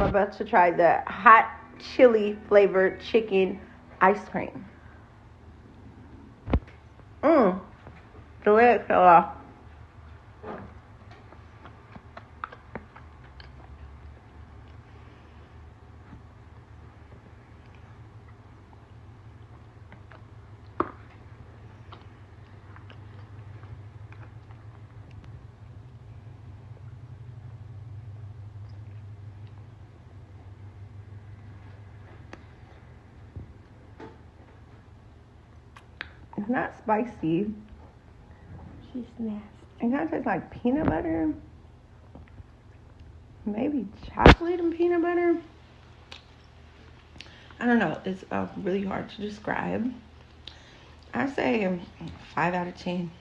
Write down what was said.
I'm about to try the hot chili flavored chicken ice cream. The way it fell off. It's not spicy. She's nasty. It kind of tastes like peanut butter. Maybe chocolate and peanut butter. I don't know. It's really hard to describe. I say 5 out of 10.